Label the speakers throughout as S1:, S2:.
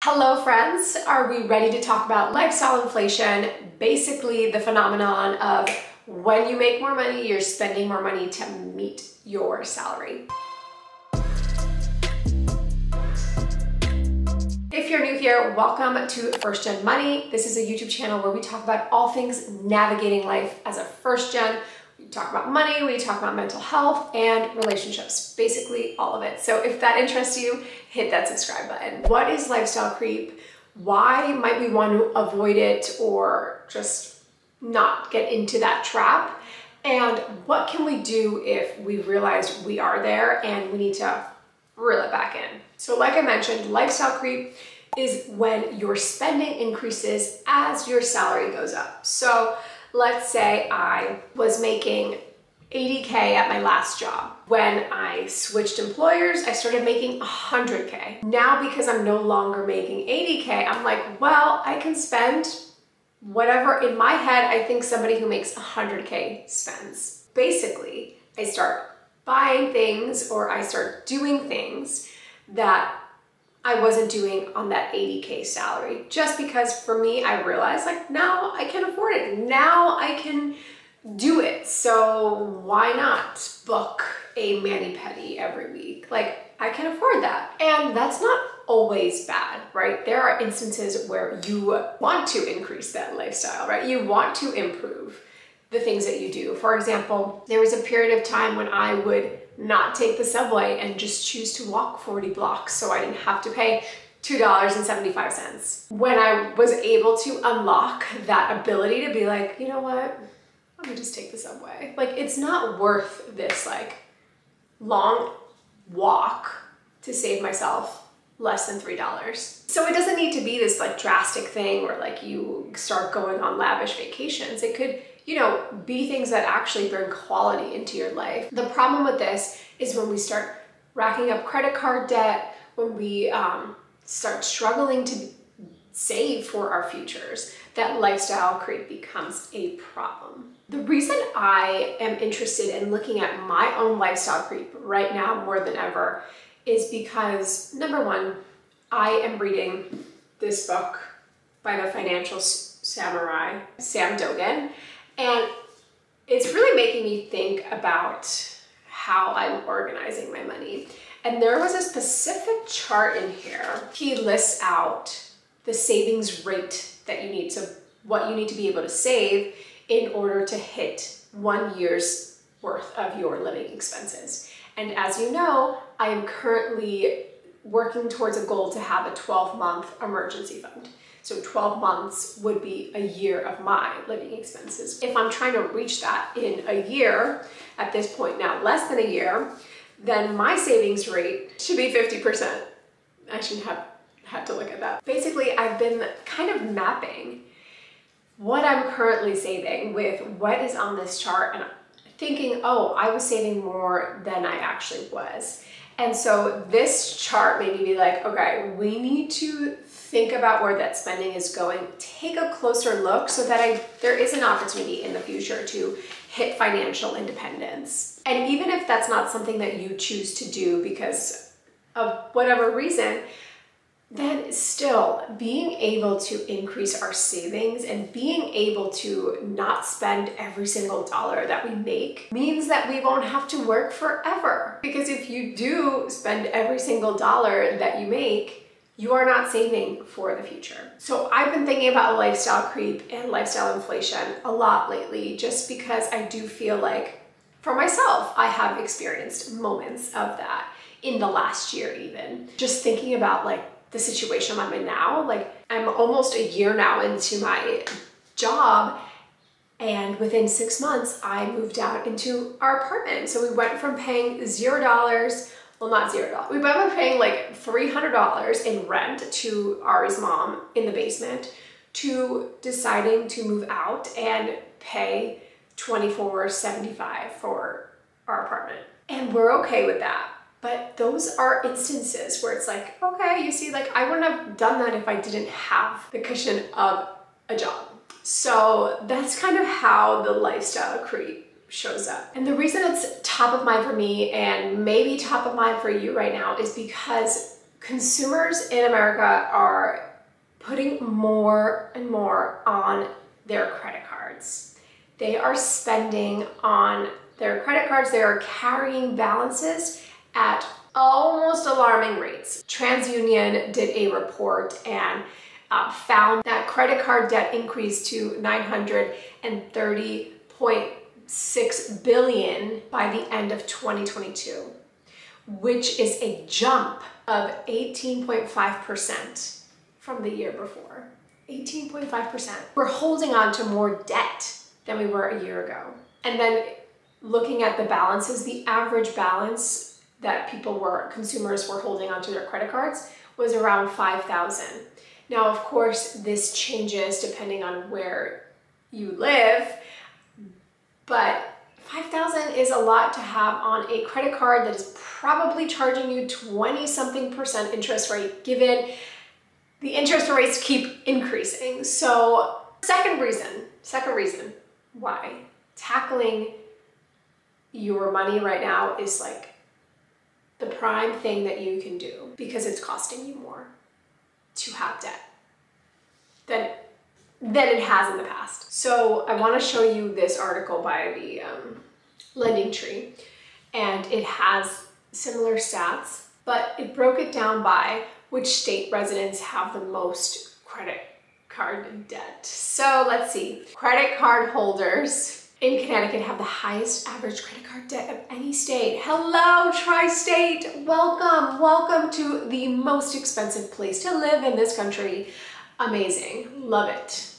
S1: Hello friends, are we ready to talk about lifestyle inflation? Basically the phenomenon of when you make more money, you're spending more money to meet your salary. If you're new here, welcome to First Gen Money. This is a YouTube channel where we talk about all things navigating life as a first gen. We talk about money, we talk about mental health and relationships, basically all of it. So if that interests you, hit that subscribe button. What is lifestyle creep? Why might we want to avoid it or just not get into that trap? And what can we do if we realize we are there and we need to reel it back in? So like I mentioned, lifestyle creep is when your spending increases as your salary goes up. So let's say I was making $80K at my last job. When I switched employers, I started making $100K. Now, because I'm no longer making $80K, I'm like, well, I can spend whatever in my head I think somebody who makes $100K spends. Basically, I start buying things or I start doing things that I wasn't doing on that $80K salary, just because for me, I realized like now I can afford it. Now I can do it. So why not book a mani-pedi every week? Like I can afford that. And that's not always bad, right? There are instances where you want to increase that lifestyle, right? You want to improve the things that you do. For example, there was a period of time when I would not take the subway and just choose to walk 40 blocks so I didn't have to pay $2.75. When I was able to unlock that ability to be like, you know what, let me just take the subway. Like it's not worth this like long walk to save myself less than $3. So it doesn't need to be this like drastic thing where like you start going on lavish vacations. It could, be things that actually bring quality into your life. The problem with this is when we start racking up credit card debt, when we start struggling to save for our futures, that lifestyle creep becomes a problem. The reason I am interested in looking at my own lifestyle creep right now more than ever is because, number one, I am reading this book by the financial samurai, Sam Dogan, and it's really making me think about how I'm organizing my money. And there was a specific chart in here. He lists out the savings rate that you need, so what you need to be able to save in order to hit 1 year's worth of your living expenses. And as you know, I am currently working towards a goal to have a 12-month emergency fund. So 12 months would be a year of my living expenses. If I'm trying to reach that in a year, at this point now less than a year, then my savings rate should be 50%. I shouldn't have had to look at that. Basically, I've been kind of mapping what I'm currently saving with what is on this chart and thinking, oh, I was saving more than I actually was. And so this chart made me be like, okay, we need to think about where that spending is going, take a closer look so that there is an opportunity in the future to hit financial independence. And even if that's not something that you choose to do because of whatever reason, then still being able to increase our savings and being able to not spend every single dollar that we make means that we won't have to work forever. Because if you do spend every single dollar that you make, you are not saving for the future. So I've been thinking about lifestyle creep and lifestyle inflation a lot lately, just because I do feel like for myself, I have experienced moments of that in the last year even. Just thinking about like the situation I'm in now, like I'm almost a year now into my job, and within 6 months, I moved out into our apartment. So we went from paying $0, well, not $0. We went from paying like $300 in rent to Ari's mom in the basement to deciding to move out and pay $24.75 for our apartment. And we're okay with that. But those are instances where it's like, okay, you see, like I wouldn't have done that if I didn't have the cushion of a job. So that's kind of how the lifestyle creep shows up. And the reason it's top of mind for me and maybe top of mind for you right now is because consumers in America are putting more and more on their credit cards. They are spending on their credit cards. They are carrying balances at almost alarming rates. TransUnion did a report and found that credit card debt increased to $930.6 billion by the end of 2022, which is a jump of 18.5% from the year before. 18.5%. We're holding on to more debt than we were a year ago. And then looking at the balances, the average balance that consumers were holding onto their credit cards was around $5,000. Now, of course, this changes depending on where you live, but $5,000 is a lot to have on a credit card that is probably charging you 20-something% interest rate, given the interest rates keep increasing. So second reason why tackling your money right now is like the prime thing that you can do, because it's costing you more to have debt than it has in the past. So I want to show you this article by the Lending Tree, and it has similar stats, but it broke it down by which state residents have the most credit card debt. So let's see. Credit card holders in Connecticut have the highest average credit card debt of any state. Hello, Tri-State. Welcome to the most expensive place to live in this country. Amazing. Love it.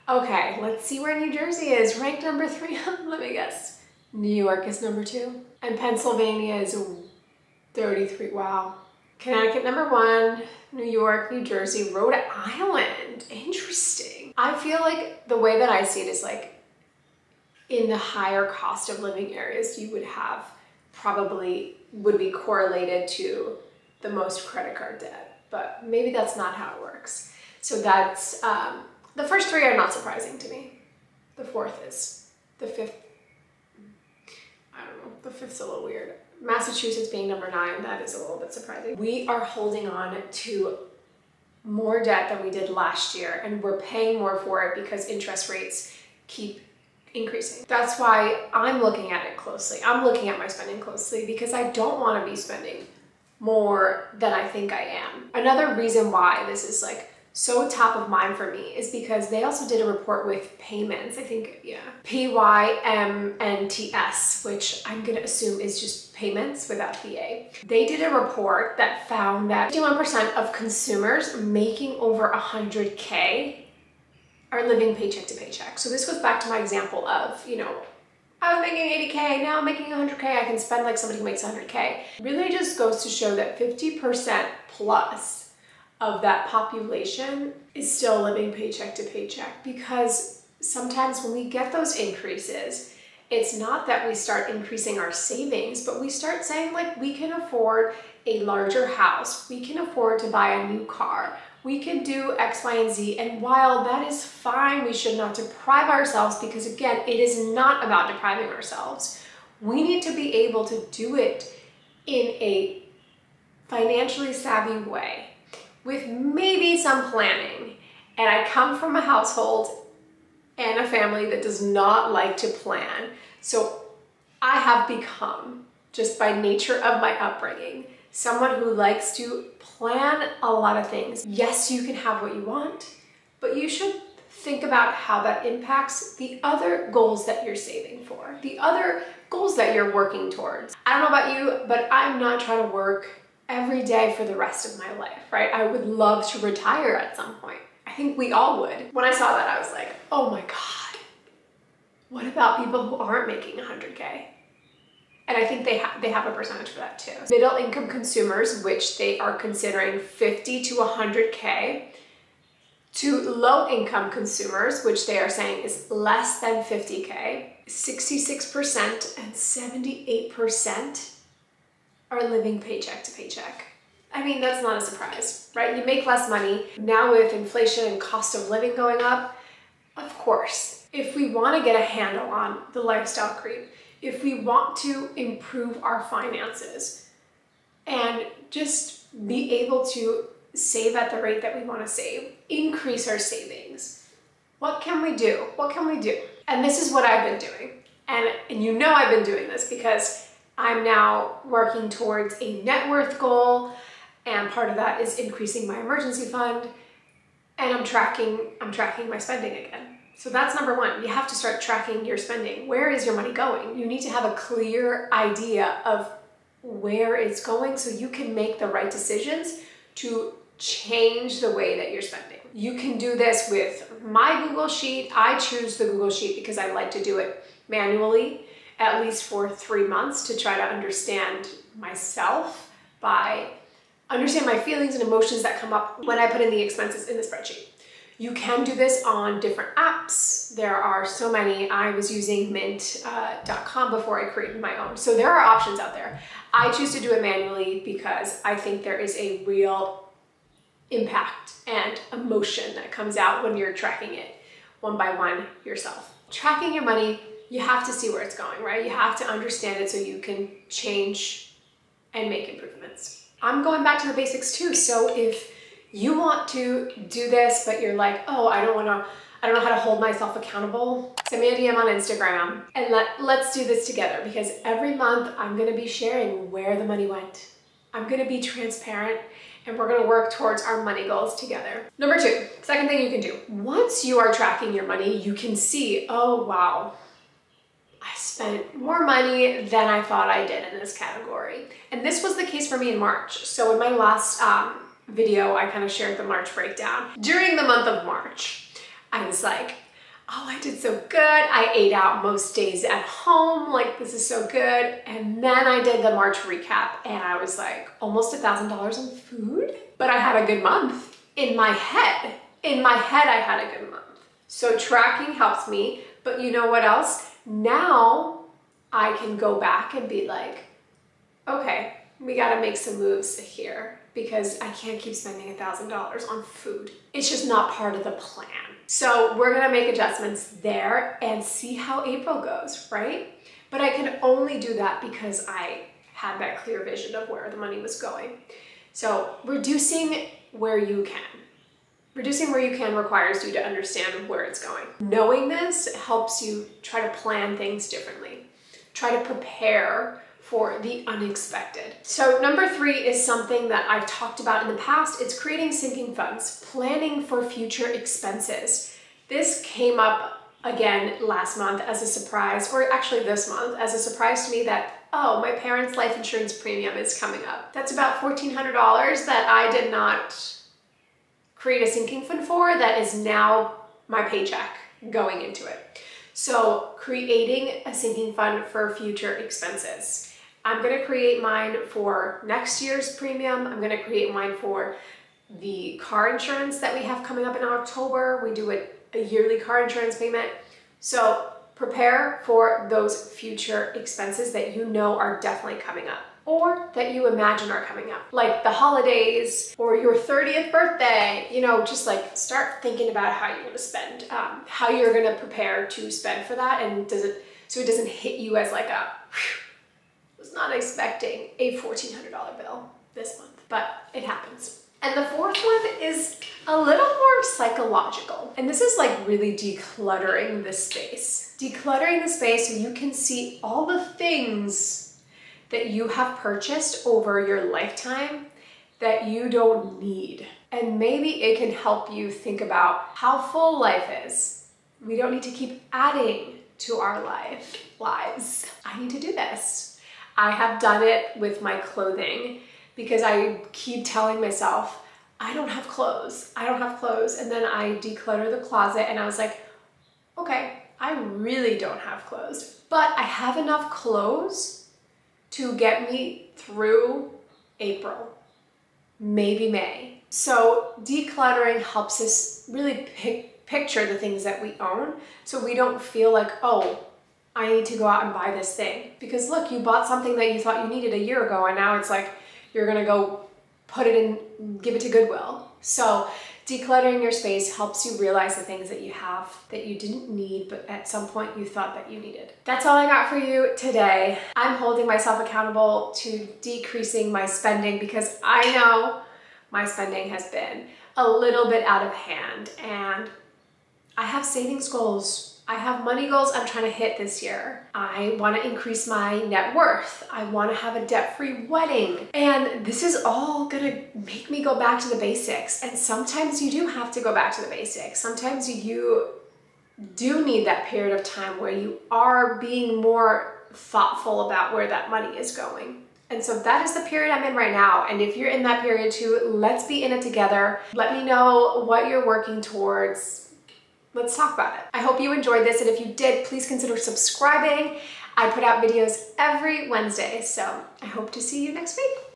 S1: Okay, let's see where New Jersey is. Ranked number 3. Let me guess. New York is number 2. And Pennsylvania is 33. Wow. Connecticut number 1. New York, New Jersey, Rhode Island. Interesting. I feel like the way that I see it is like, in the higher cost of living areas, you would have would be correlated to the most credit card debt, but maybe that's not how it works. So that's, the first 3 are not surprising to me. The 4th is. The 5th, I don't know, the 5th's a little weird. Massachusetts being number 9, that is a little bit surprising. We are holding on to more debt than we did last year, and we're paying more for it because interest rates keep increasing. That's why I'm looking at it closely. I'm looking at my spending closely because I don't want to be spending more than I think I am. Another reason why this is like so top of mind for me is because they also did a report with payments. I think, yeah, PYMNTS, which I'm gonna assume is just payments without the A. They did a report that found that 51% of consumers making over 100K are living paycheck to paycheck. So this goes back to my example of, I was making 80K, now I'm making 100K, I can spend like somebody who makes 100K. Really just goes to show that 50% plus of that population is still living paycheck to paycheck, because sometimes when we get those increases, it's not that we start increasing our savings, but we start saying like, we can afford a larger house, we can afford to buy a new car, we can do X, Y, and Z. And while that is fine, we should not deprive ourselves, because again, it is not about depriving ourselves. We need to be able to do it in a financially savvy way with maybe some planning. And I come from a household and a family that does not like to plan. So I have become, just by nature of my upbringing, someone who likes to plan a lot of things. Yes, you can have what you want, but you should think about how that impacts the other goals that you're saving for, the other goals that you're working towards. I don't know about you, but I'm not trying to work every day for the rest of my life, right? I would love to retire at some point. I think we all would. When I saw that, I was like, oh my God, what about people who aren't making 100K? And I think they have a percentage for that too. Middle income consumers, which they are considering 50 to 100K, to low income consumers, which they are saying is less than 50K, 66% and 78% are living paycheck to paycheck. I mean, that's not a surprise, right? You make less money. Now with inflation and cost of living going up, of course, if we want to get a handle on the lifestyle creep, if we want to improve our finances and just be able to save at the rate that we want to save, increase our savings. What can we do? What can we do? And this is what I've been doing. And you know I've been doing this because I'm now working towards a net worth goal, and part of that is increasing my emergency fund, and I'm tracking my spending again. So that's number one. You have to start tracking your spending. Where is your money going? You need to have a clear idea of where it's going so you can make the right decisions to change the way that you're spending. You can do this with my Google Sheet. I choose the Google Sheet because I like to do it manually, at least for 3 months, to try to understand myself, understand my feelings and emotions that come up when I put in the expenses in the spreadsheet. You can do this on different apps. There are so many. I was using mint.com before I created my own. So there are options out there. I choose to do it manually because I think there is a real impact and emotion that comes out when you're tracking it one by one yourself. Tracking your money, you have to see where it's going, right? You have to understand it so you can change and make improvements. I'm going back to the basics too. So if you want to do this, but you're like, oh, I don't know how to hold myself accountable, send me a DM on Instagram and let's do this together, because every month I'm gonna be sharing where the money went. I'm gonna be transparent and we're gonna work towards our money goals together. Number two, second thing you can do. Once you are tracking your money, you can see, oh wow, I spent more money than I thought I did in this category. And this was the case for me in March. So in my last video, I kind of shared the March breakdown. During the month of March, I was like, oh, I did so good. I ate out most days at home. Like, this is so good. And then I did the March recap and I was like, almost $1,000 on food, but I had a good month. In my head, I had a good month. So tracking helps me, but you know what else? Now I can go back and be like, okay, we gotta make some moves here because I can't keep spending $1,000 on food. It's just not part of the plan. So we're gonna make adjustments there and see how April goes, right? But I can only do that because I had that clear vision of where the money was going. So reducing where you can. Reducing where you can requires you to understand where it's going. Knowing this helps you try to plan things differently. Try to prepare for the unexpected. So number three is something that I've talked about in the past. It's creating sinking funds, planning for future expenses. This came up again last month as a surprise, or actually this month as a surprise to me that, oh, my parents' life insurance premium is coming up. That's about $1,400 that I did not create a sinking fund for, that is now my paycheck going into it. So creating a sinking fund for future expenses. I'm gonna create mine for next year's premium. I'm gonna create mine for the car insurance that we have coming up in October. We do a yearly car insurance payment. So prepare for those future expenses that you know are definitely coming up, or that you imagine are coming up, like the holidays or your 30th birthday. You know, just like start thinking about how you want to spend, how you're going to prepare to spend for that, and so it doesn't hit you as like a, was not expecting a $1,400 bill this month, but it happens. And the fourth one is a little more psychological. And this is like really decluttering the space. Decluttering the space so you can see all the things that you have purchased over your lifetime that you don't need. And maybe it can help you think about how full life is. We don't need to keep adding to our lives. I need to do this. I have done it with my clothing because I keep telling myself, I don't have clothes. I don't have clothes. And then I declutter the closet and I was like, okay, I really don't have clothes, but I have enough clothes to get me through April, maybe May. So decluttering helps us really picture the things that we own so we don't feel like, oh, I need to go out and buy this thing. Because look, you bought something that you thought you needed a year ago and now it's like you're gonna go put it in, give it to Goodwill. So Decluttering your space helps you realize the things that you have that you didn't need, but at some point you thought that you needed. That's all I got for you today. I'm holding myself accountable to decreasing my spending because I know my spending has been a little bit out of hand, and I have savings goals. I have money goals I'm trying to hit this year. I want to increase my net worth. I want to have a debt-free wedding. And this is all gonna make me go back to the basics. And sometimes you do have to go back to the basics. Sometimes you do need that period of time where you are being more thoughtful about where that money is going. And so that is the period I'm in right now. And if you're in that period too, let's be in it together. Let me know what you're working towards. Let's talk about it. I hope you enjoyed this, and if you did, please consider subscribing. I put out videos every Wednesday, so I hope to see you next week.